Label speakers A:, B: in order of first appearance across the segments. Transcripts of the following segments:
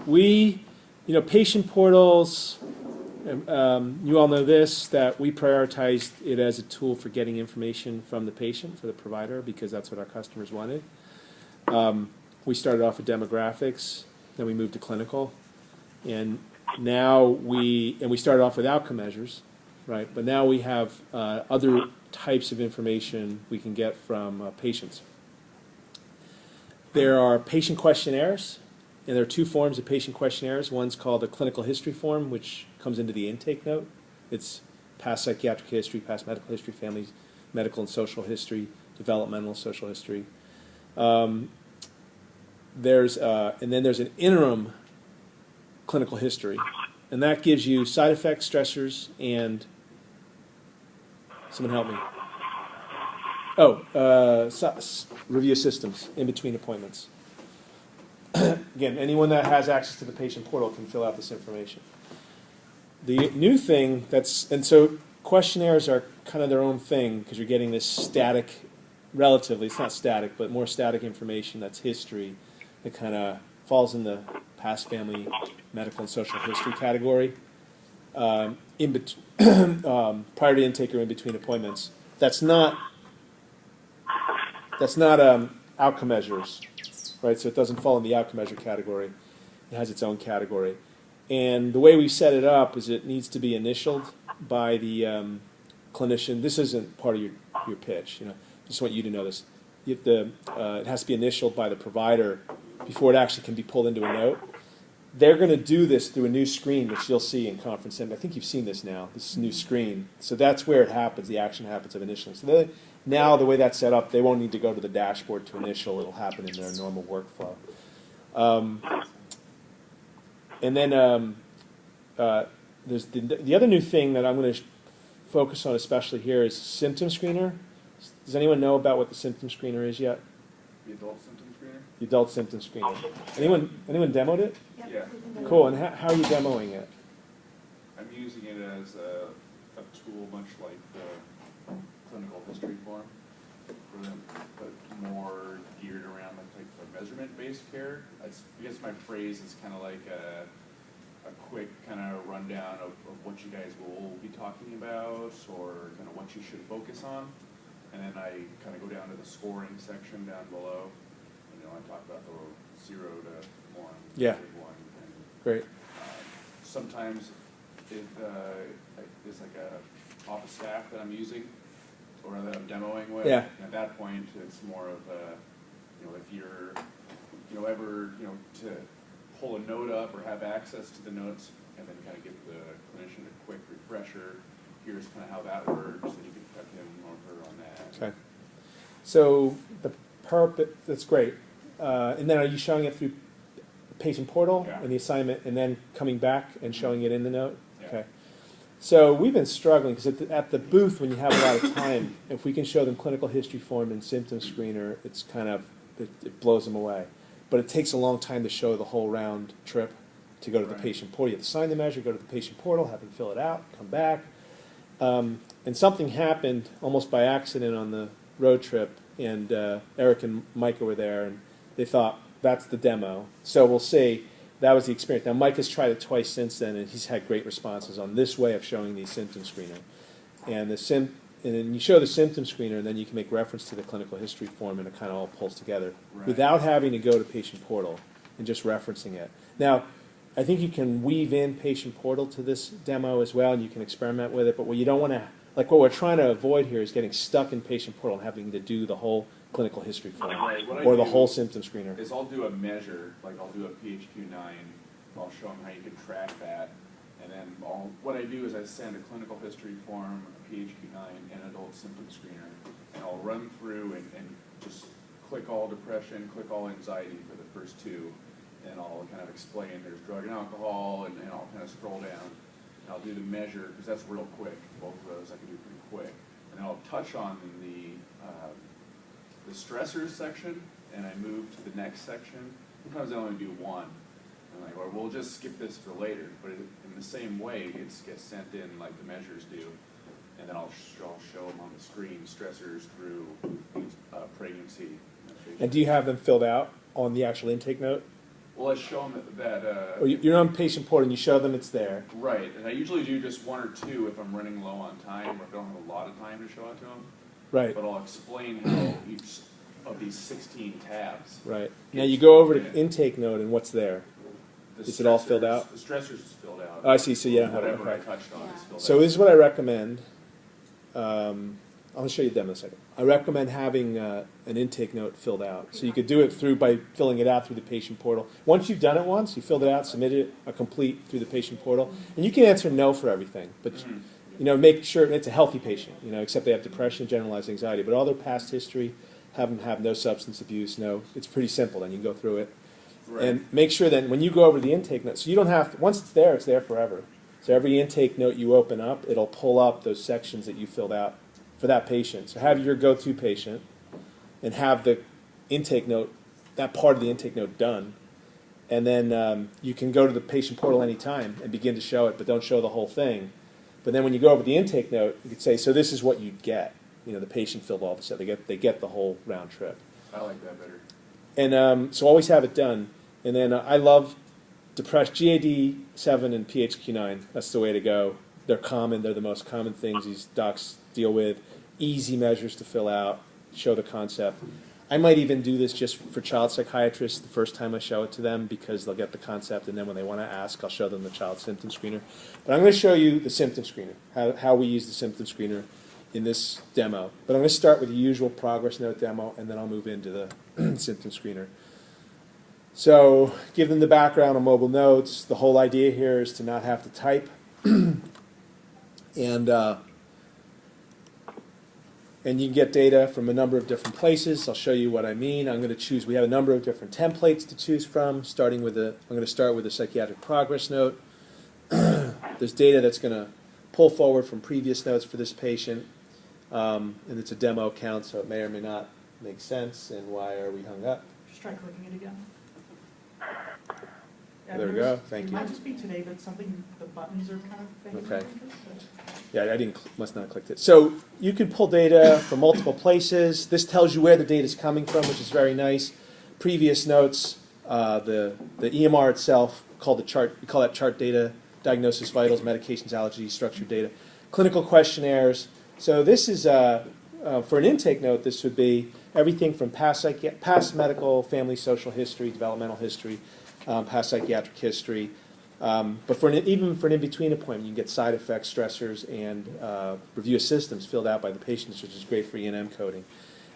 A: Patient portals, you all know this, that we prioritized it as a tool for getting information from the patient, for the provider, because that's what our customers wanted. We started off with demographics, then we moved to clinical, and now we started off with outcome measures, right? But now we have other types of information we can get from patients. There are patient questionnaires, and there are two forms of patient questionnaires. One's called a clinical history form, which comes into the intake note. It's past psychiatric history, past medical history, family, medical and social history, developmental social history. And then there's an interim clinical history, and that gives you side effects, stressors, and someone help me. Review systems in between appointments. Again, anyone that has access to the patient portal can fill out this information. The new thing so questionnaires are kind of their own thing because you're getting this static, relatively, it's not static, but more static information that's history that kind of falls in the past family, medical, and social history category. Prior to intake or in between appointments. That's not outcome measures, right? So it doesn't fall in the outcome measure category. It has its own category. And the way we set it up is it needs to be initialed by the clinician. This isn't part of your pitch. Just want you to know this. It has to be initialed by the provider before it actually can be pulled into a note. They're going to do this through a new screen, which you'll see in Conference M. I think you've seen this now. This is a new screen. So that's where it happens, the action happens of initialing. So now the way that's set up, they won't need to go to the dashboard to initial. It'll happen in their normal workflow. And then there's the other new thing that I'm going to focus on especially here is Symptom Screener. Does anyone know about what the Symptom Screener is yet?
B: The adult symptom screener?
A: The adult symptom screener. Anyone demoed it?
B: Yep. Yeah.
A: Cool. And how are you demoing it?
B: I'm using it as a tool much like the clinical history form, but more geared around the type of measurement-based care. I guess my phrase is kind of like a quick kind of rundown of what you guys will be talking about or kind of what you should focus on. And then I kind of go down to the scoring section down below. I talk about the 0 to 1.
A: Yeah.
B: 1. And,
A: great.
B: Sometimes it's like a office staff that I'm using or that I'm demoing with.
A: Yeah.
B: And at that point, it's more of if you're, ever, to pull a note up or have access to the notes and then kind of give the clinician a quick refresher. Here's kind of how that works, and you can prep him or her on that.
A: Okay. So the purpose, that's great. And then are you showing it through the patient portal and the assignment and then coming back and showing it in the note?
B: Yeah.
A: Okay. So we've been struggling because at the booth when you have a lot of time, if we can show them clinical history form and symptom screener, it's kind of, it blows them away. But it takes a long time to show the whole round trip to go to the patient portal. You have to sign the measure, go to the patient portal, have them fill it out, come back. And something happened almost by accident on the road trip, and Eric and Micah were there, and they thought, that's the demo. So we'll see. That was the experience. Now, Mike has tried it twice since then, and he's had great responses on this way of showing the symptom screener. And then you show the symptom screener, and then you can make reference to the clinical history form, and it kind of all pulls together without having to go to patient portal and just referencing it. Now, I think you can weave in patient portal to this demo as well, and you can experiment with it. But what you don't want to, like what we're trying to avoid here is getting stuck in patient portal and having to do the whole clinical history form or the whole symptom screener.
B: Is I'll do a measure, like I'll do a PHQ-9. I'll show them how you can track that, and then what I do is I send a clinical history form, a PHQ-9, and an adult symptom screener, and I'll run through and just click all depression, click all anxiety for the first two. And I'll kind of explain there's drug and alcohol, and I'll kind of scroll down. And I'll do the measure, because that's real quick. Both of those I can do pretty quick. And then I'll touch on the stressors section, and I move to the next section. Sometimes I only do one. And or we'll just skip this for later. But in the same way, it gets sent in like the measures do. And then I'll show them on the screen stressors through pregnancy.
A: And do you have them filled out on the actual intake note?
B: Well, I show them that.
A: Or you're on patient portal and you show them it's there.
B: Right, and I usually do just one or two if I'm running low on time or if I don't have a lot of time to show it to them.
A: Right.
B: But I'll explain how each of these 16 tabs.
A: Right. Now you go over to intake note and what's there? Is it all filled out?
B: The stressors is filled out.
A: Oh, I see. So you don't have it.
B: Whatever I
A: Okay.
B: touched on is filled out.
A: So this is what I recommend. I'll show you a demo in a second. I recommend having an intake note filled out. So you could do it through by filling it out through the patient portal. Once you've done it once, you filled it out, submitted it complete through the patient portal, and you can answer no for everything. But make sure it's a healthy patient. Except they have depression, generalized anxiety, but all their past history, have no substance abuse. No, it's pretty simple. Then you can go through it.
B: Right.
A: And make sure that when you go over the intake note, so you don't have to, once it's there forever. So every intake note you open up, it'll pull up those sections that you filled out for that patient. So have your go-to patient and have the intake note, that part of the intake note done. And then you can go to the patient portal anytime and begin to show it, but don't show the whole thing. But then when you go over the intake note, you could say, so this is what you'd get. The patient filled all this out. They get the whole round trip.
B: I like that better.
A: And so always have it done. And then I love GAD-7 and PHQ-9. That's the way to go. They're common. They're the most common things these docs deal with. Easy measures to fill out, show the concept. I might even do this just for child psychiatrists the first time I show it to them because they'll get the concept, and then when they want to ask, I'll show them the child symptom screener. But I'm going to show you the symptom screener, how we use the symptom screener in this demo. But I'm going to start with the usual progress note demo, and then I'll move into the symptom screener. So give them the background on mobile notes. The whole idea here is to not have to type. And you can get data from a number of different places. I'll show you what I mean. I'm going to choose, we have a number of different templates to choose from, I'm going to start with a psychiatric progress note. There's data that's going to pull forward from previous notes for this patient. And it's a demo account, so it may or may not make sense. And why are we hung up?
C: Just try clicking it again.
A: There we go. Thank you.
C: It might just be today, but the buttons are kind of fading.
A: Okay. Yeah, I must not have clicked it. So you can pull data from multiple places. This tells you where the data is coming from, which is very nice. Previous notes, the EMR itself, called the chart. We call that chart data, diagnosis, vitals, medications, allergies, structured data, clinical questionnaires. So this is for an intake note. This would be everything from past medical, family, social history, developmental history, past psychiatric history. But even for an in-between appointment, you can get side effects, stressors, and review of systems filled out by the patients, which is great for E&M coding.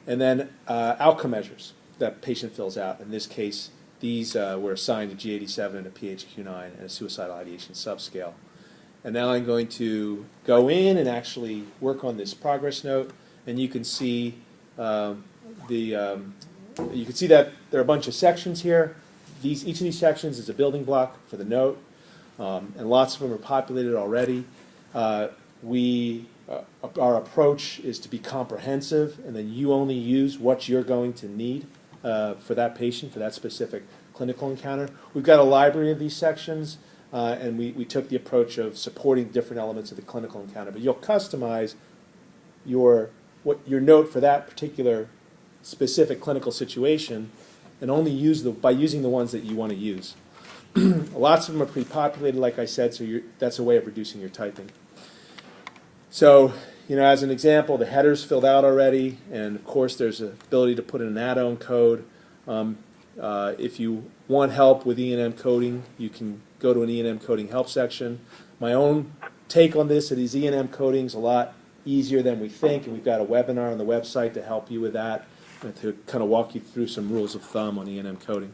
A: And then outcome measures that patient fills out. In this case, these were assigned to GAD-7 and a PHQ-9 and a suicidal ideation subscale. And now I'm going to go in and actually work on this progress note, and you can see that there are a bunch of sections here. Each of these sections is a building block for the note, and lots of them are populated already. Our approach is to be comprehensive, and then you only use what you're going to need for that patient, for that specific clinical encounter. We've got a library of these sections, and we took the approach of supporting different elements of the clinical encounter. But you'll customize your note for that particular specific clinical situation, and only by using the ones that you want to use. Lots of them are pre-populated, like I said, so that's a way of reducing your typing. So, as an example, the header's filled out already, and of course there's an ability to put in an add-on code. If you want help with E&M coding, you can go to an E&M coding help section. My own take on this is E&M coding is a lot easier than we think, and we've got a webinar on the website to help you with that, and to kind of walk you through some rules of thumb on E&M coding.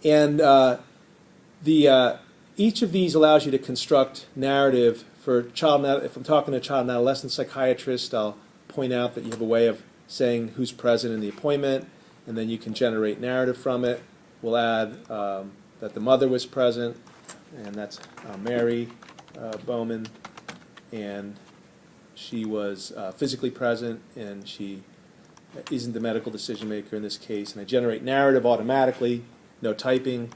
A: And each of these allows you to construct narrative for child. If I'm talking to a child and adolescent psychiatrist, I'll point out that you have a way of saying who's present in the appointment, and then you can generate narrative from it. We'll add that the mother was present, and that's Mary Bowman, and she was physically present, and she isn't the medical decision maker in this case. And I generate narrative automatically, no typing.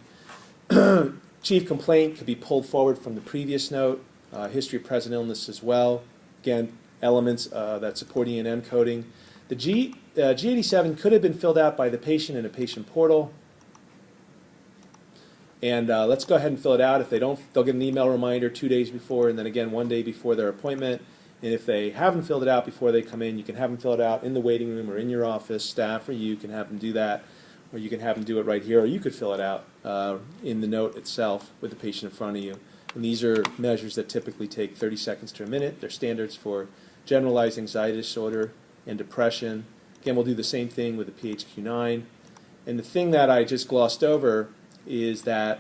A: Chief complaint could be pulled forward from the previous note. History of present illness as well. Again, elements that support E&M coding. The GAD-7 could have been filled out by the patient in a patient portal. And let's go ahead and fill it out. If they don't, they'll get an email reminder 2 days before, and then again 1 day before their appointment. And if they haven't filled it out before they come in, you can have them fill it out in the waiting room or in your office. Staff or you can have them do that, or you can have them do it right here, or you could fill it out in the note itself with the patient in front of you. And these are measures that typically take 30 seconds to a minute. They're standards for generalized anxiety disorder and depression. Again, we'll do the same thing with the PHQ-9. And the thing that I just glossed over is that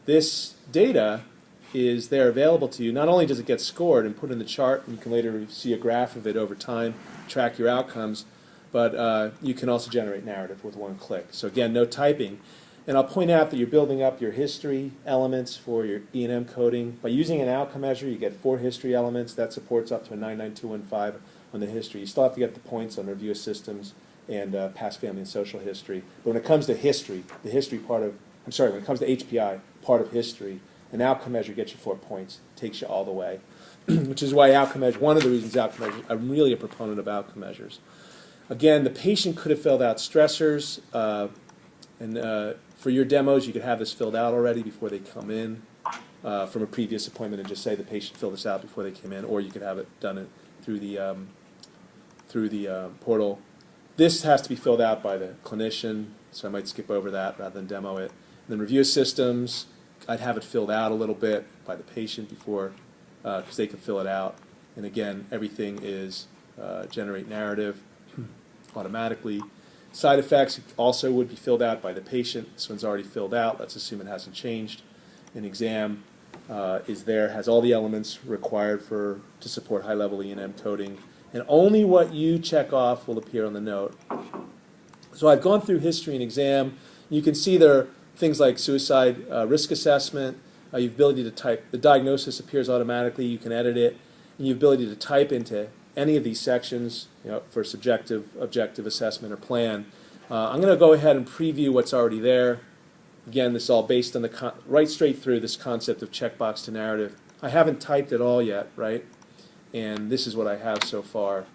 A: this data is there available to you. Not only does it get scored and put in the chart, and you can later see a graph of it over time, track your outcomes, but you can also generate narrative with one click. So again, no typing. And I'll point out that you're building up your history elements for your E&M coding. By using an outcome measure, you get 4 history elements. That supports up to a 99215 on the history. You still have to get the points on review of systems and past family and social history. But when it comes to history, the history part of, when it comes to HPI, part of history, an outcome measure gets you 4 points, takes you all the way. Which is why outcome measure, one of the reasons outcome measures, I'm really a proponent of outcome measures. Again, the patient could have filled out stressors, and for your demos, you could have this filled out already before they come in from a previous appointment, and just say the patient filled this out before they came in, or you could have it done through the portal. This has to be filled out by the clinician, so I might skip over that rather than demo it. And then review systems, I'd have it filled out a little bit by the patient before, because they can fill it out. And again, everything is generate narrative automatically. Side effects also would be filled out by the patient. This one's already filled out. Let's assume it hasn't changed. An exam is there, has all the elements required to support high-level E&M coding. And only what you check off will appear on the note. So I've gone through history and exam. You can see there are things like suicide risk assessment. You have ability to type. The diagnosis appears automatically. You can edit it. And you have ability to type into any of these sections, for subjective, objective assessment or plan. I'm going to go ahead and preview what's already there. Again, this is all based on right straight through this concept of checkbox to narrative. I haven't typed it all yet, right? And this is what I have so far.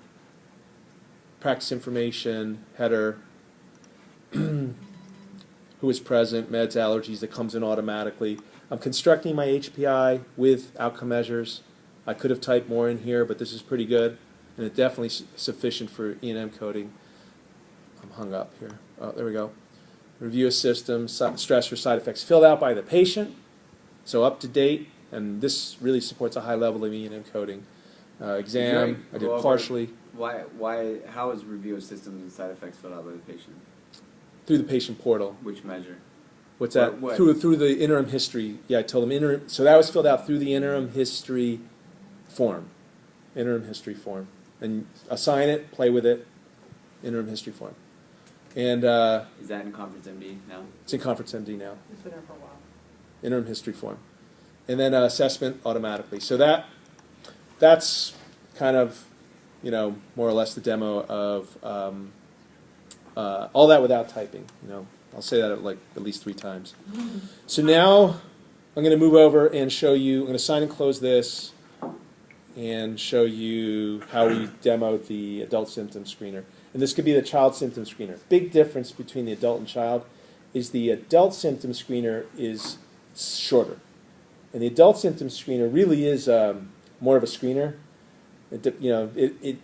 A: Practice information, header, who is present, meds, allergies, that comes in automatically. I'm constructing my HPI with outcome measures. I could have typed more in here, but this is pretty good, and it's definitely sufficient for E&M coding. I'm hung up here. Oh, there we go. Review of systems, stressor, side effects, filled out by the patient, so up to date, and this really supports a high level of E&M coding. Exam, I did partially.
D: Why? How is review of systems and side effects filled out by the patient?
A: Through the patient portal.
D: Which measure?
A: What's that?
D: What?
A: Through the interim history. Yeah, I told them interim. So that was filled out through the interim history form. Interim history form. And assign it, play with it, interim history form. And
D: is that in Conference MD now?
A: It's in Conference MD now.
C: It's been there for a while.
A: Interim history form. And then assessment automatically. So that's kind of, more or less the demo of all that without typing. I'll say that at least 3 times. So now I'm going to move over and show you, I'm going to sign and close this and show you how we demoed the adult symptom screener. And this could be the child symptom screener. Big difference between the adult and child is the adult symptom screener is shorter. And the adult symptom screener really is more of a screener. It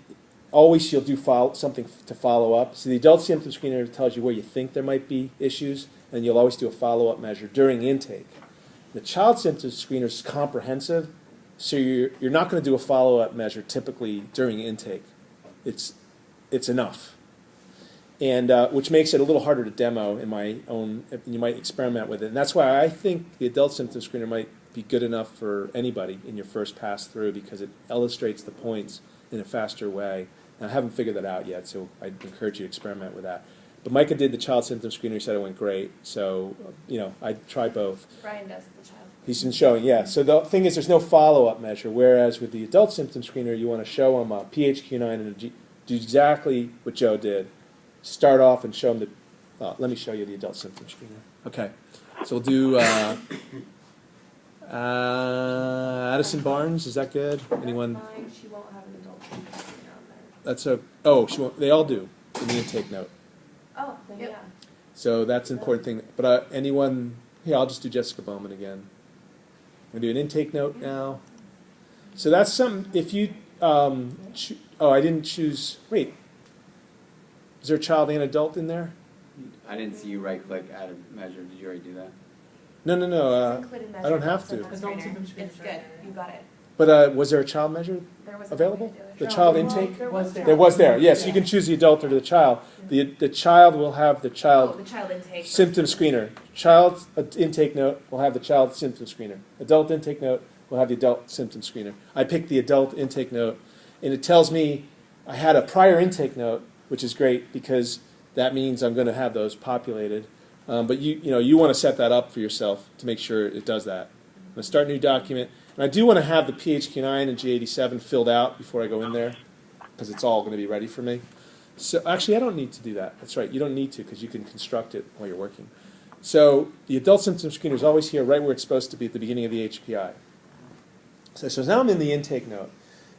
A: always you'll do something to follow up. So the adult symptom screener tells you where you think there might be issues, and you'll always do a follow-up measure during intake. The child symptom screener is comprehensive, so you're not going to do a follow-up measure typically during intake. It's enough, and which makes it a little harder to demo in my own. You might experiment with it, and that's why I think the adult symptom screener might be good enough for anybody in your first pass through, because it illustrates the points in a faster way. And I haven't figured that out yet, so I'd encourage you to experiment with that. But Micah did the child symptom screener. He said it went great, so I'd try both.
E: Brian does the child.
A: He's been showing, yeah. So the thing is, there's no follow-up measure, whereas with the adult symptom screener, you want to show them a PHQ-9 and do exactly what Joe did. Start off and show them let me show you the adult symptom screener. Okay, so we'll do Addison Barnes. Is that good? Anyone?
E: That's fine. She won't have an adult symptom screener on there.
A: That's she won't. They all do in the intake note.
E: Oh, then
C: Yep.
E: yeah.
A: So that's an important thing. But anyone Here, I'll just do Jessica Bowman again. I'm going to do an intake note now. So that's something, if you, I didn't choose, wait. Is there a child and adult in there?
D: I didn't see you right-click, add a measure. Did you already do that?
A: No, no,
E: It's
A: no.
E: included
A: I don't
E: measure
A: have to.
E: symptom
C: Adult
E: screener.
C: symptom screener.
E: It's good, you got it.
A: But was there a child measure
E: There was a
A: available?
E: way to do it.
A: The
C: No,
A: child
C: well,
A: intake?
C: there was
A: There was there. Yes, you
C: Yeah.
A: can choose the adult or the child. The child will have the
E: Oh,
A: child
E: the child intake.
A: symptom screener. Child intake note will have the child symptom screener. Adult intake note will have the adult symptom screener. I picked the adult intake note, and it tells me I had a prior intake note, which is great because that means I'm going to have those populated. But you want to set that up for yourself to make sure it does that. I'm going to start a new document, and I do want to have the PHQ-9 and G87 filled out before I go in there because it's all going to be ready for me. So actually, I don't need to do that. That's right. You don't need to because you can construct it while you're working. So the adult symptom screener is always here right where it's supposed to be at the beginning of the HPI. So now I'm in the intake note.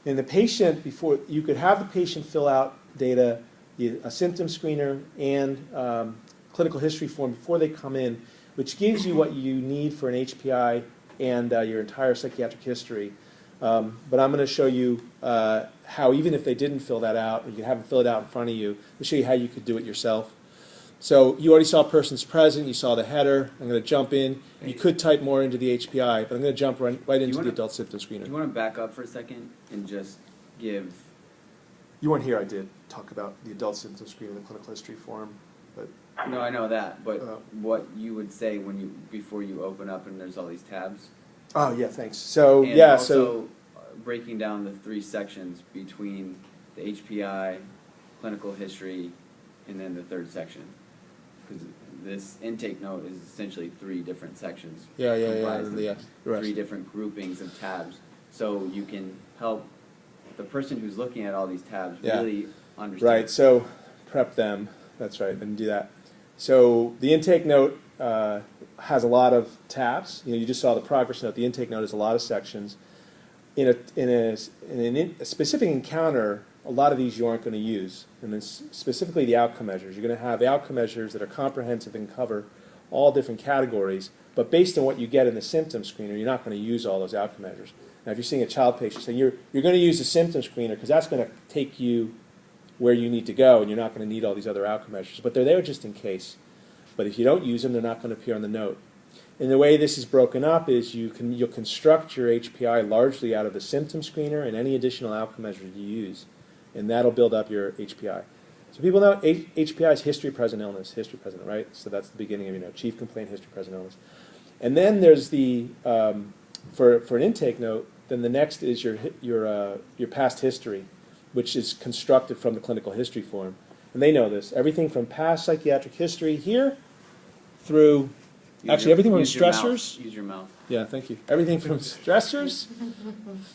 A: And the patient, before you could have the patient fill out data, a symptom screener and clinical history form before they come in, which gives you what you need for an HPI and your entire psychiatric history. But I'm going to show you how, even if they didn't fill that out, or you have them fill it out in front of you, I'll show you how you could do it yourself. So you already saw persons present, you saw the header. I'm going to jump in. You could type more into the HPI, but I'm going to jump right into the adult symptom
D: Do
A: screener.
D: you want to back up for a second and just give...
A: You weren't here, I did talk about the adult symptom screener, the clinical history form. But
D: No, I know that, but what you would say before you open up and there's all these tabs?
A: oh yeah, thanks. So
D: And
A: yeah,
D: also breaking down the three sections between the HPI, clinical history, and then the third section. Because this intake note is essentially three different sections.
A: yeah,
D: comprised of
A: the rest.
D: three different groupings of tabs. So you can help the person who's looking at all these tabs
A: Yeah.
D: really understand.
A: Right, so prep them. That's right, I didn't do that. So the intake note has a lot of tabs. You just saw the progress note. The intake note has a lot of sections. In a specific encounter, a lot of these you aren't going to use, and then specifically the outcome measures. You're going to have outcome measures that are comprehensive and cover all different categories, but based on what you get in the symptom screener, you're not going to use all those outcome measures. Now, if you're seeing a child patient, so you're going to use the symptom screener because that's going to take you where you need to go, and you're not going to need all these other outcome measures, but they're there just in case. But if you don't use them, they're not going to appear on the note. And the way this is broken up is you'll construct your HPI largely out of the symptom screener and any additional outcome measures you use, and that'll build up your HPI. So people know HPI is history, present, illness, history, present, right? So that's the beginning of your note, chief complaint, history, present, illness. And then there's the, for an intake note, then the next is your past history, which is constructed from the clinical history form. And they know this. Everything from past psychiatric history here through, everything from
D: use your mouth.
A: stressors.
D: Use your mouth.
A: Yeah, thank you. Everything from stressors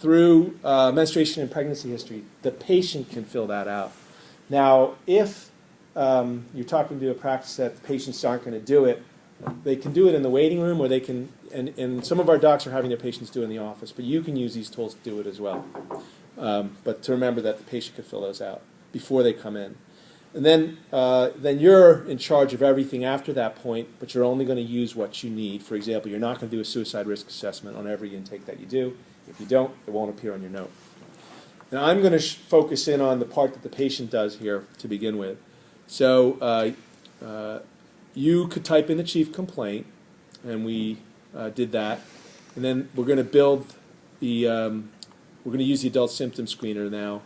A: through menstruation and pregnancy history. The patient can fill that out. Now, if you're talking to a practice that the patients aren't going to do it, they can do it in the waiting room, or they can, and some of our docs are having their patients do it in the office, but you can use these tools to do it as well. But to remember that the patient can fill those out before they come in. And then you're in charge of everything after that point, but you're only going to use what you need. For example, you're not going to do a suicide risk assessment on every intake that you do. If you don't, it won't appear on your note. Now I'm going to focus in on the part that the patient does here to begin with. So you could type in the chief complaint, and we did that. And then we're going to build the, we're going to use the adult symptom screener now.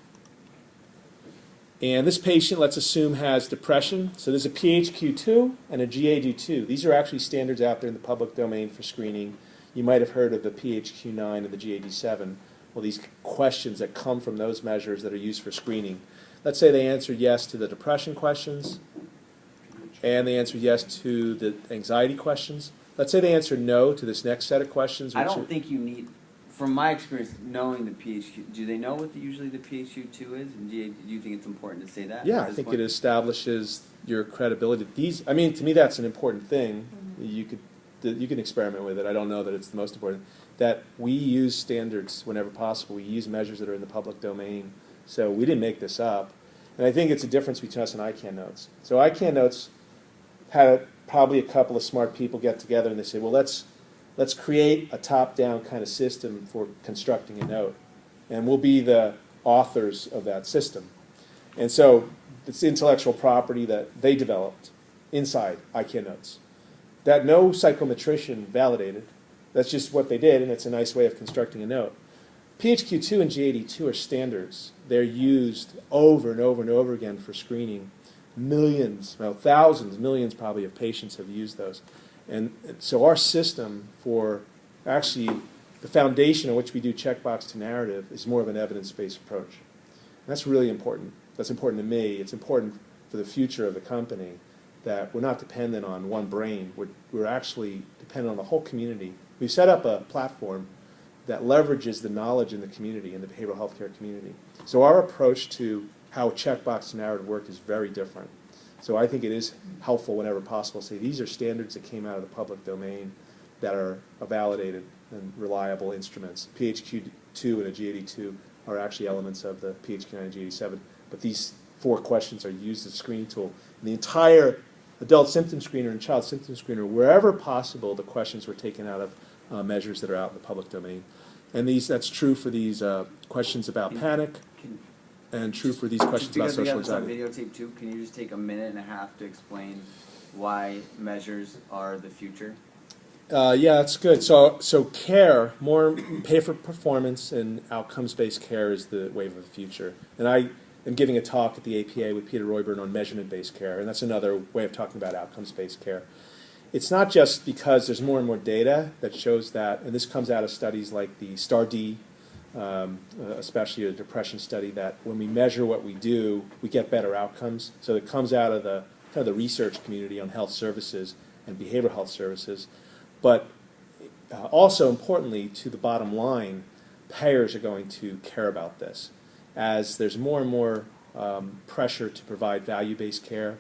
A: And this patient, let's assume, has depression. So there's a PHQ-2 and a GAD-2. These are actually standards out there in the public domain for screening. You might have heard of the PHQ-9 and the GAD-7. Well, these questions that come from those measures that are used for screening. Let's say they answered yes to the depression questions, and they answered yes to the anxiety questions. Let's say they answered no to this next set of questions.
D: I don't think you need, from my experience, knowing the PHQ, do they know what usually the PHQ-2 is? And do you think it's important to say that?
A: Yeah,
D: at
A: I
D: this
A: think
D: point?
A: it establishes your credibility. These, I mean, to me, that's an important thing. You can experiment with it. I don't know that it's the most important. That we use standards whenever possible. We use measures that are in the public domain. So we didn't make this up. And I think it's a difference between us and ICANN notes. So ICANN notes had a probably a couple of smart people get together and they say, well, let's create a top-down kind of system for constructing a note, and we'll be the authors of that system. And so it's intellectual property that they developed inside IKEA Notes that no psychometrician validated. That's just what they did, and it's a nice way of constructing a note. PHQ-2 and G82 are standards. They're used over and over and over again for screening. Millions, well, thousands, millions probably of patients have used those. And so our system for actually the foundation on which we do checkbox to narrative is more of an evidence-based approach. And that's really important. That's important to me. It's important for the future of the company that we're not dependent on one brain. We're actually dependent on the whole community. We've set up a platform that leverages the knowledge in the community, in the behavioral healthcare community. So our approach to how checkbox to narrative work is very different. So I think it is helpful whenever possible to say these are standards that came out of the public domain that are validated and reliable instruments. PHQ-2 and a G82 are actually elements of the PHQ-9 and G87, but these 4 questions are used as a screening tool. And the entire adult symptom screener and child symptom screener, wherever possible, the questions were taken out of measures that are out in the public domain. And that's true for these questions about panic, and true for these questions about social anxiety.
D: Because we have this on videotape too, can you just take a minute and a half to explain why measures are the future?
A: Yeah, that's good. So care, more pay for performance and outcomes-based care is the wave of the future. And I am giving a talk at the APA with Peter Royburn on measurement-based care, and that's another way of talking about outcomes-based care. It's not just because there's more and more data that shows that, and this comes out of studies like the STAR-D, especially a depression study, that when we measure what we do, we get better outcomes. So it comes out of the kind of the research community on health services and behavioral health services. But also importantly, to the bottom line, payers are going to care about this. As there's more and more pressure to provide value-based care,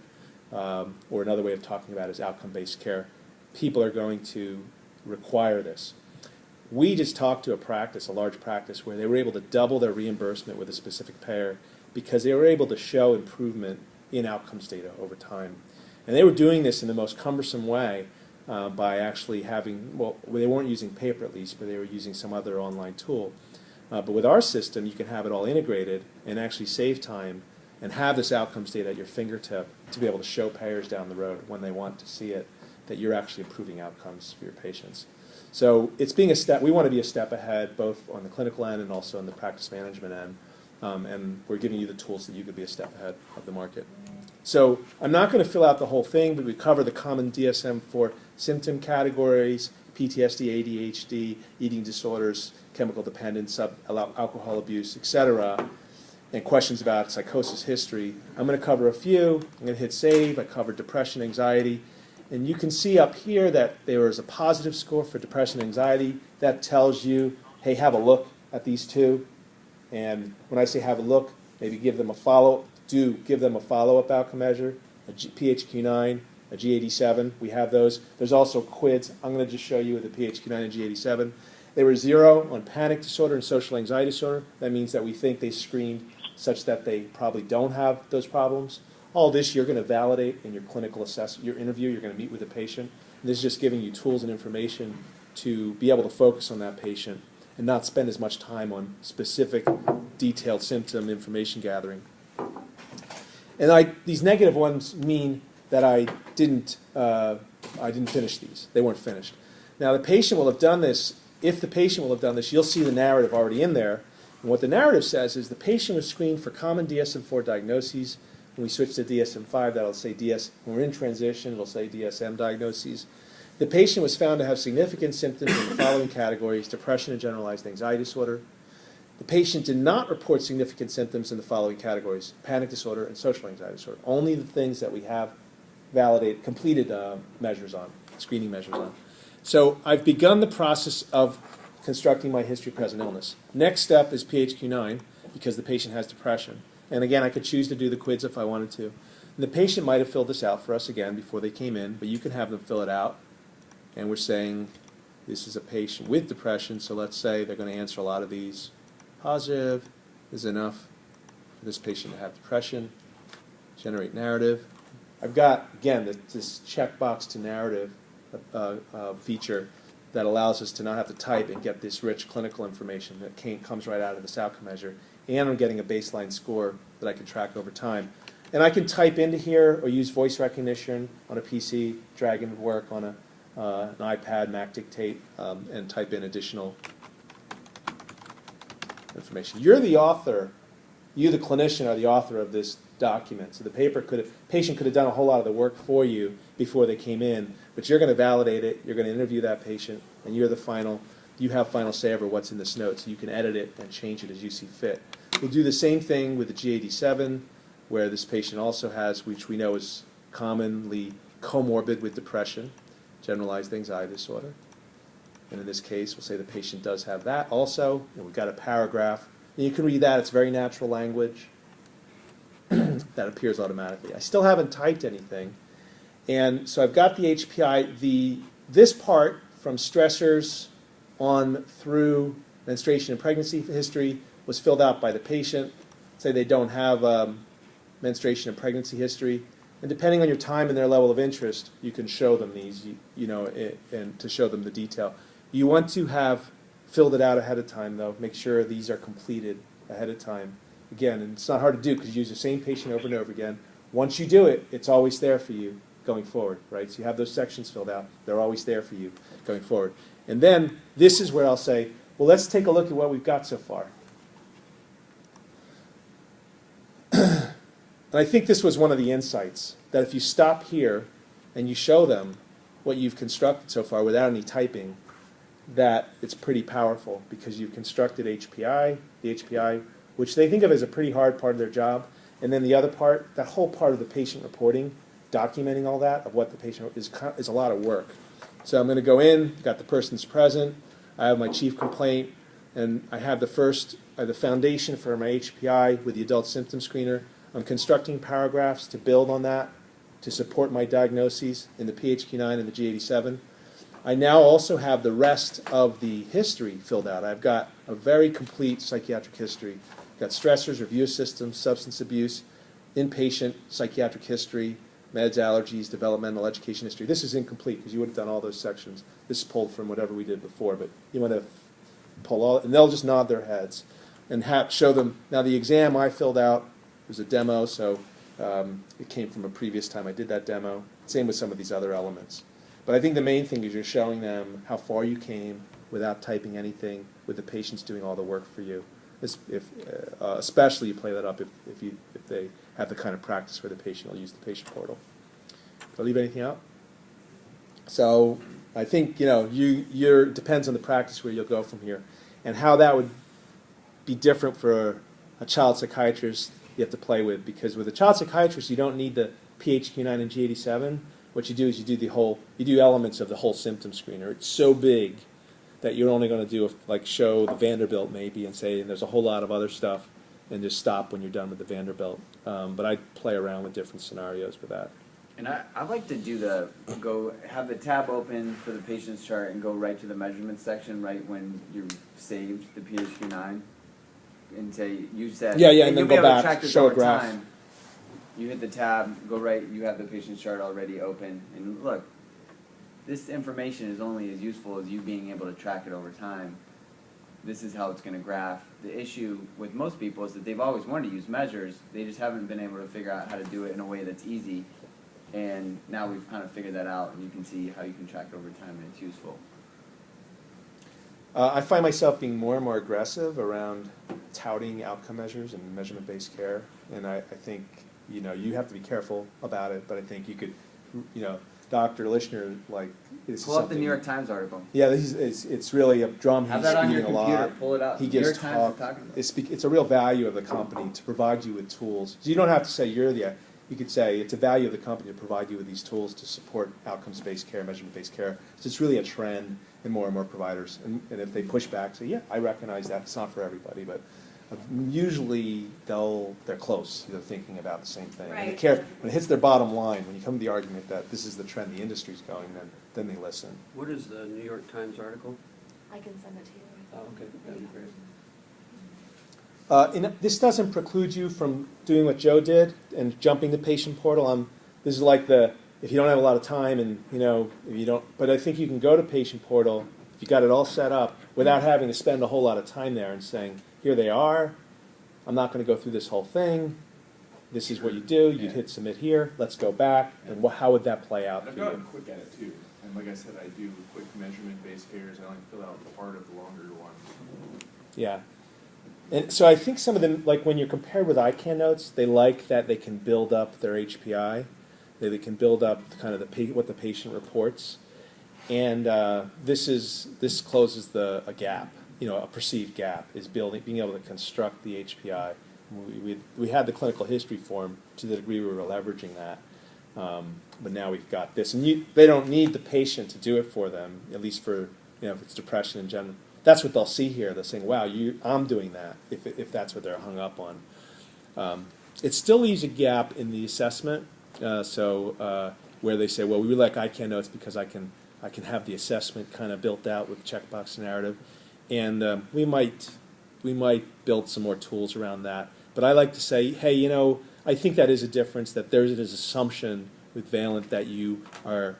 A: or another way of talking about it is outcome-based care, people are going to require this. We just talked to a large practice, where they were able to double their reimbursement with a specific payer because they were able to show improvement in outcomes data over time. And they were doing this in the most cumbersome way by actually having, well, they weren't using paper at least, but they were using some other online tool. But with our system, you can have it all integrated and actually save time and have this outcomes data at your fingertip to be able to show payers down the road when they want to see it, that you're actually improving outcomes for your patients. So it's being a step. We want to be a step ahead, both on the clinical end and also on the practice management end. And we're giving you the tools that you could be a step ahead of the market. So I'm not going to fill out the whole thing, but we cover the common DSM-4 symptom categories: PTSD, ADHD, eating disorders, chemical dependence, alcohol abuse, etc., and questions about psychosis history. I'm going to cover a few. I'm going to hit save. I covered depression, anxiety. And you can see up here that there is a positive score for depression and anxiety. That tells you, hey, have a look at these two. And when I say have a look, maybe give them a follow-up. Give them a follow-up outcome measure, a PHQ-9, a G87. We have those. There's also quids. I'm going to just show you with the PHQ-9 and G87. They were 0 on panic disorder and social anxiety disorder. That means that we think they screened such that they probably don't have those problems. All this you're going to validate in your clinical assessment, your interview. You're going to meet with the patient. And this is just giving you tools and information to be able to focus on that patient and not spend as much time on specific detailed symptom information gathering. And these negative ones mean that I didn't finish these. They weren't finished. Now the patient will have done this. If the patient will have done this, you'll see the narrative already in there. And what the narrative says is the patient was screened for common DSM-4 diagnoses. When we switch to DSM-5, that'll say when we're in transition, it'll say DSM diagnoses. The patient was found to have significant symptoms in the following categories: depression and generalized anxiety disorder. The patient did not report significant symptoms in the following categories: panic disorder and social anxiety disorder. Only the things that we have completed measures on, screening measures on. So I've begun the process of constructing my history present illness. Next step is PHQ-9, because the patient has depression. And again, I could choose to do the quids if I wanted to. And the patient might have filled this out for us again before they came in, but you can have them fill it out. And we're saying this is a patient with depression, so let's say they're going to answer a lot of these. Positive is enough for this patient to have depression. Generate narrative. I've got, again, this checkbox to narrative feature that allows us to not have to type and get this rich clinical information that comes right out of this outcome measure. And I'm getting a baseline score that I can track over time. And I can type into here or use voice recognition on a PC, drag in work on an iPad, Mac Dictate, and type in additional information. You're the author, you the clinician are the author of this document. So the patient could have done a whole lot of the work for you before they came in, but you're going to validate it, you're going to interview that patient, and you have final say over what's in this note, so you can edit it and change it as you see fit. We'll do the same thing with the G87, where this patient also has, which we know is commonly comorbid with depression, generalized anxiety disorder. And in this case, we'll say the patient does have that also, and we've got a paragraph. And you can read that, it's very natural language. That appears automatically. I still haven't typed anything. And so I've got the HPI. This part from stressors on through menstruation and pregnancy history was filled out by the patient. Say they don't have menstruation and pregnancy history. And depending on your time and their level of interest, you can show them these, and to show them the detail. You want to have filled it out ahead of time, though. Make sure these are completed ahead of time. Again, and it's not hard to do because you use the same patient over and over again. Once you do it, it's always there for you going forward, right? So you have those sections filled out. They're always there for you going forward. And then this is where I'll say, well, let's take a look at what we've got so far. And I think this was one of the insights, that if you stop here and you show them what you've constructed so far without any typing, that it's pretty powerful because you've constructed HPI, the HPI, which they think of as a pretty hard part of their job, and then the other part, that whole part of the patient reporting, documenting all that of what the patient is a lot of work. So I'm going to go in, got the person's present, I have my chief complaint, and I have the foundation for my HPI with the adult symptom screener. I'm constructing paragraphs to build on that, to support my diagnoses in the PHQ-9 and the G87. I now also have the rest of the history filled out. I've got a very complete psychiatric history. I've got stressors, review systems, substance abuse, inpatient psychiatric history, meds, allergies, developmental education history. This is incomplete because you would have done all those sections. This is pulled from whatever we did before, but you want to pull all, and they'll just nod their heads and show them. Now the exam I filled out was a demo, so it came from a previous time I did that demo. Same with some of these other elements. But I think the main thing is you're showing them how far you came without typing anything, with the patients doing all the work for you. Especially you play that up if they have the kind of practice where the patient will use the patient portal. Did I leave anything out? So I think it depends on the practice where you'll go from here, and how that would be different for a child psychiatrist you have to play with, because with a child psychiatrist you don't need the PHQ-9 and G87. What you do is you do elements of the whole symptom screener. It's so big that you're only going to do show the Vanderbilt maybe and say, and there's a whole lot of other stuff, and just stop when you're done with the Vanderbilt. But I play around with different scenarios with that.
D: And I like to have the tab open for the patient's chart and go right to the measurement section right when you've saved the PHQ-9 and say, use that.
A: Yeah, and
D: you'll
A: then
D: be
A: go
D: able to
A: back,
D: track this
A: show a
D: over
A: graph.
D: time. You hit the tab, go right, you have the patient's chart already open, and look, this information is only as useful as you being able to track it over time. This is how it's going to graph. The issue with most people is that they've always wanted to use measures, they just haven't been able to figure out how to do it in a way that's easy, and now we've kind of figured that out, and you can see how you can track it over time, and it's useful.
A: I find myself being more and more aggressive around touting outcome measures and measurement-based care, and I think you have to be careful about it, but I think you could, Dr. Lischner, this
D: Pull
A: is
D: up the New York Times article.
A: Yeah, it's really a drum
D: Have
A: he's
D: that on
A: speaking
D: your
A: a
D: computer.
A: lot.
D: Pull it out.
A: He
D: New
A: gives
D: York Times
A: talk.
D: is talking about
A: It's a real value of the company to provide you with tools. So you don't have to say you could say it's a value of the company to provide you with these tools to support outcomes-based care, measurement-based care. So it's really a trend in more and more providers. And if they push back, say, yeah, I recognize that. It's not for everybody, but usually they're close. They're thinking about the same thing.
E: Right.
A: And they care, when it hits their bottom line, when you come to the argument that this is the trend the industry's going, then they listen.
F: What is the New York Times article?
E: I can send it to you.
F: Oh, okay, that'd be great.
A: This doesn't preclude you from doing what Joe did and jumping the patient portal. this is like if you don't have a lot of time and, if you don't, but I think you can go to Patient Portal, if you got it all set up, without having to spend a whole lot of time there and saying, here they are, I'm not going to go through this whole thing, this is what you do, you'd
B: Yeah.
A: hit submit here, let's go back, and how would that play out
B: And I've
A: for you?
B: gotten quick at it too, and like I said, I do quick measurement-based errors, I only fill out part of the longer ones.
A: Yeah. And so I think some of them, like when you're compared with ICANN notes, they like that they can build up their HPI. They can build up kind of what the patient reports. And this closes a gap, a perceived gap, is being able to construct the HPI. We had the clinical history form to the degree we were leveraging that. But now we've got this. And they don't need the patient to do it for them, at least for, if it's depression in general. That's what they'll see here. They're saying, wow, I'm doing that, if that's what they're hung up on. It still leaves a gap in the assessment, where they say, well, we really like ICANN notes because I can have the assessment kind of built out with checkbox narrative. And we might build some more tools around that. But I like to say, hey, I think that is a difference, that there is an assumption with Valent that you are,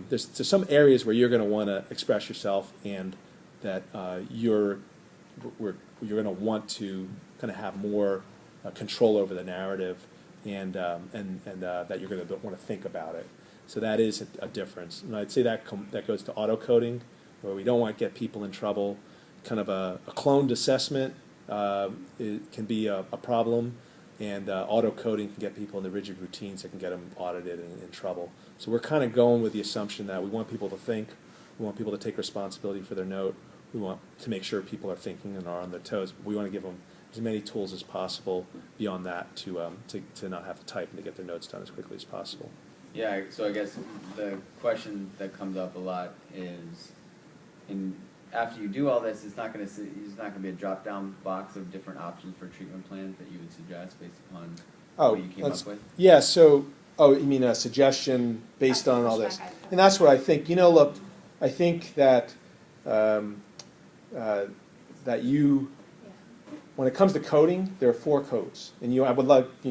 A: there's some areas where you're going to want to express yourself, and that you're going to want to kind of have more control over the narrative, and that you're going to want to think about it. So that is a difference. And I'd say that goes to auto-coding, where we don't want to get people in trouble. Kind of a cloned assessment it can be a problem, and auto-coding can get people into rigid routines that can get them audited and in trouble. So we're kind of going with the assumption that we want people to think, we want people to take responsibility for their note, we want to make sure people are thinking and are on their toes. We want to give them as many tools as possible beyond that to not have to type and to get their notes done as quickly as possible.
D: Yeah, so I guess the question that comes up a lot is, after you do all this, it's not going to be a drop-down box of different options for treatment plans that you would suggest based upon what you came up with?
A: Yeah, so, you mean a suggestion based on all this? And that's what I think. Look, I think that when it comes to coding, there are 4 codes. And you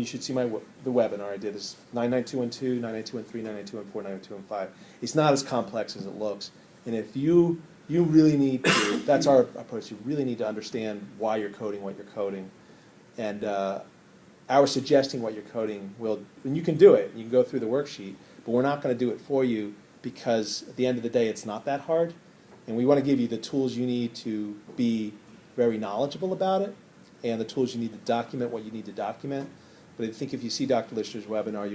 A: should see the webinar I did. Is 99212, 99213, 99214, 99215. It's not as complex as it looks. And if you really need to, that's our approach, you really need to understand why you're coding what you're coding. And our suggesting what you're coding and you can do it, you can go through the worksheet, but we're not going to do it for you, because at the end of the day, it's not that hard. And we want to give you the tools you need to be very knowledgeable about it, and the tools you need to document what you need to document. But I think if you see Dr. Lister's webinar,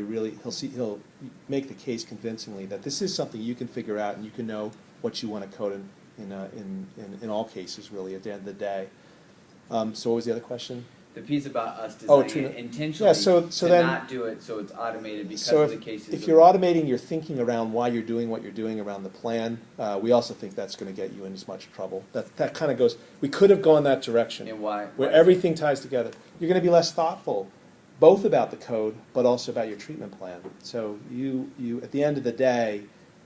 A: he'll make the case convincingly that this is something you can figure out, and you can know what you want to code in all cases, really, at the end of the day. So what was the other question?
D: The piece about us designing it intentionally
A: then,
D: not do it so it's automated because
A: so
D: of the cases.
A: If you're automating your thinking around why you're doing what you're doing around the plan, we also think that's going to get you in as much trouble. That kind of goes, we could have gone that direction.
D: And why?
A: Where everything ties together. You're going to be less thoughtful, both about the code, but also about your treatment plan. So you at the end of the day,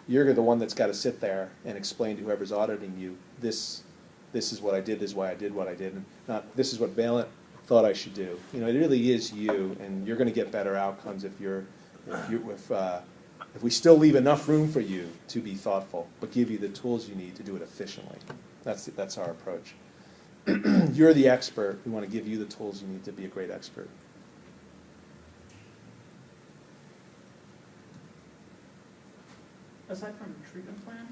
A: you're the one that's got to sit there and explain to whoever's auditing you, this is what I did, this is why I did what I did, and not this is what Valent thought I should do. It really is you, and you're going to get better outcomes if we still leave enough room for you to be thoughtful, but give you the tools you need to do it efficiently. That's our approach. You're the expert. We want to give you the tools you need to be a great expert.
C: Aside from treatment plan,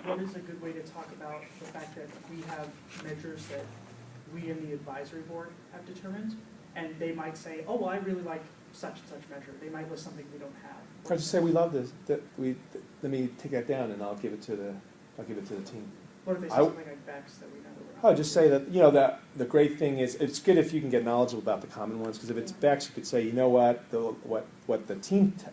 C: what is a good way to talk about the fact that we have measures that we in the advisory board have determined, and they might say, oh, well, I really like such and such measure. They might list something we don't have.
A: I just say we love this. Let me take that down, and I'll give it to the team.
C: What if they say something like BEX that we know that we're
A: I would just say that that the great thing is, it's good if you can get knowledgeable about the common ones, because if it's BEX, you could say, what the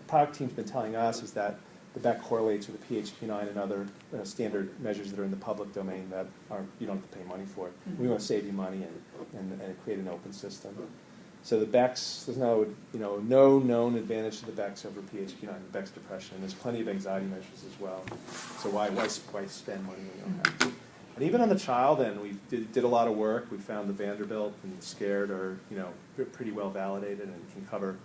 A: product team's been telling us is that the BEC correlates with the PHQ-9 and other standard measures that are in the public domain that you don't have to pay money for. Mm-hmm. We want to save you money and create an open system. So the BECs, there's no known advantage to the BECs over PHQ-9 and BEC's depression. And there's plenty of anxiety measures as well. So why spend money when you don't have to? And even on the child end, we did a lot of work. We found the Vanderbilt and SCARED are pretty well validated and can cover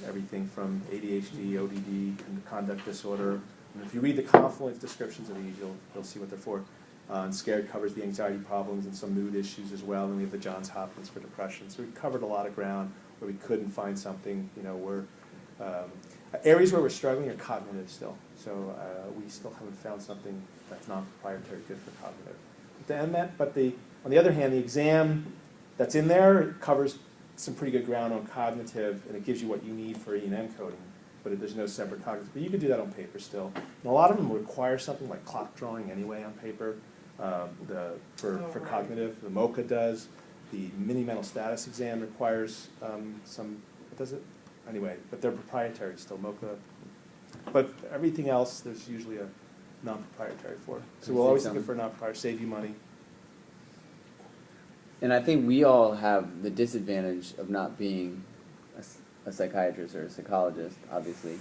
A: everything from ADHD, ODD, and conduct disorder. And if you read the confluence descriptions of these, you'll see what they're for. And SCARED covers the anxiety problems and some mood issues as well. And we have the Johns Hopkins for depression. So we covered a lot of ground where we couldn't find something. Areas where we're struggling are cognitive still. So we still haven't found something that's non-proprietary good for cognitive. On the other hand, the exam that's in there covers some pretty good ground on cognitive, and it gives you what you need for E&M coding, but there's no separate cognitive. But you can do that on paper still. And a lot of them require something like clock drawing anyway on paper for cognitive. The MOCA does. The mini mental status exam requires what does it? Anyway, but they're proprietary still, MOCA. But everything else, there's usually a non-proprietary for. So we'll always look for a non-proprietary, save you money.
D: And I think we all have the disadvantage of not being a psychiatrist or a psychologist, obviously.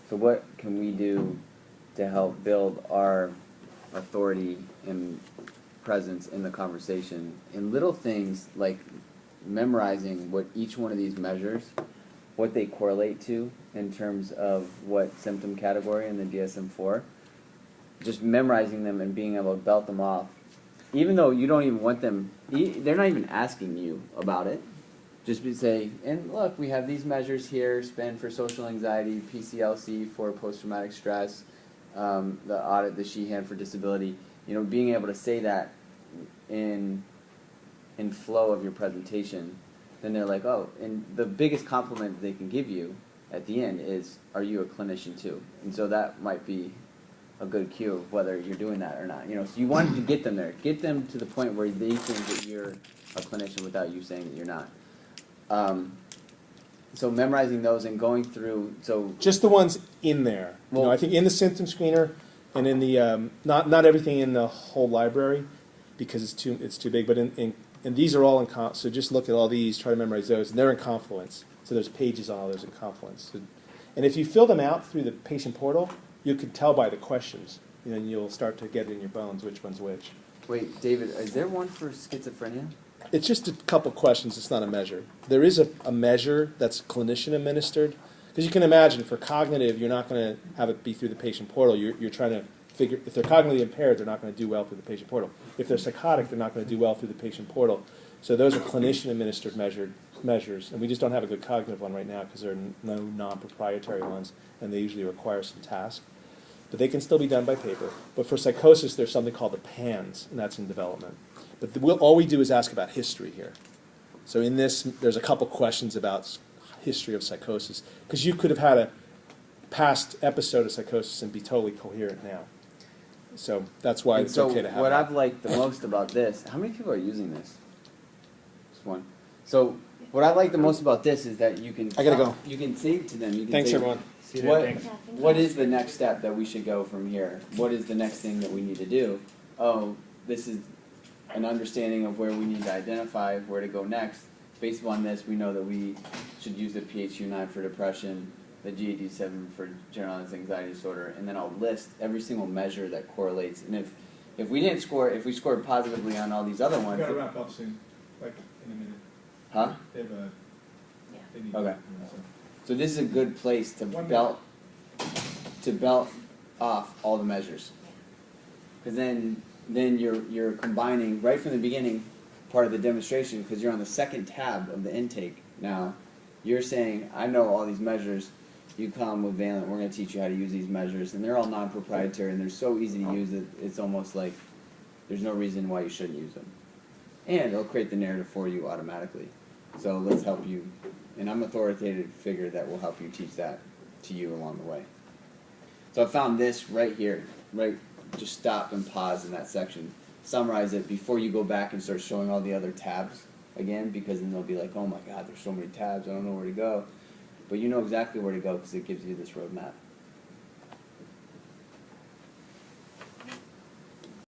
D: So what can we do to help build our authority and presence in the conversation in little things like memorizing what each one of these measures, what they correlate to in terms of what symptom category in the DSM-4, just memorizing them and being able to belt them off, even though you don't even want them, they're not even asking you about it. Just say, and look, we have these measures here, SPIN for social anxiety, PCLC for post-traumatic stress, the audit, the Sheehan for disability. Being able to say that in flow of your presentation, then they're like, oh, and the biggest compliment they can give you at the end is, are you a clinician too? And so that might be a good cue of whether you're doing that or not. So you want to get them there. Get them to the point where they think that you're a clinician without you saying that you're not. So memorizing those and going through,
A: just the ones in there.
D: Well,
A: I think in the symptom screener and in the not everything in the whole library because it's too big. But and these are all in so just look at all these, try to memorize those, and they're in Confluence. So there's pages on all those in Confluence. And if you fill them out through the patient portal, you can tell by the questions. And you'll start to get it in your bones which one's which.
D: Wait, David, is there one for schizophrenia?
A: It's just a couple questions. It's not a measure. There is a measure that's clinician administered. Because you can imagine for cognitive, you're not going to have it be through the patient portal. You're trying to figure, if they're cognitively impaired, they're not going to do well through the patient portal. If they're psychotic, they're not going to do well through the patient portal. So those are clinician administered measures. And we just don't have a good cognitive one right now because there are no non-proprietary ones, and they usually require some task. But they can still be done by paper. But for psychosis, there's something called the PANS, and that's in development. But all we do is ask about history here. So in this, there's a couple questions about history of psychosis, because you could have had a past episode of psychosis and be totally coherent now. So that's why it's okay to have
D: what
A: that.
D: I've liked the most about this, how many people are using this? Just one. So what I like the most about this is that you can
A: I gotta go.
D: You can say to them, you can
A: Thanks,
D: say,
A: everyone.
D: What is the next step that we should go from here? What is the next thing that we need to do? Oh, this is an understanding of where we need to identify where to go next. Based on this, we know that we should use the PHQ-9 for depression, the GAD-7 for generalized anxiety disorder, and then I'll list every single measure that correlates. And if we didn't score, if we scored positively on all these other ones,
A: We've got to wrap up soon, like in a minute.
D: Huh?
A: They have a. They need
D: Okay. So this is a good place to belt off all the measures, because then you're combining right from the beginning part of the demonstration, because you're on the second tab of the intake now. You're saying, I know all these measures. You come with Valent, we're going to teach you how to use these measures, and they're all non-proprietary, and they're so easy to use that it's almost like there's no reason why you shouldn't use them. And it'll create the narrative for you automatically. So let's help you, and I'm an authoritative figure that will help you teach that to you along the way. So I found this right here, right, just stop and pause in that section. Summarize it before you go back and start showing all the other tabs again, because then they'll be like, oh my God, there's so many tabs, I don't know where to go. But you know exactly where to go because it gives you this roadmap.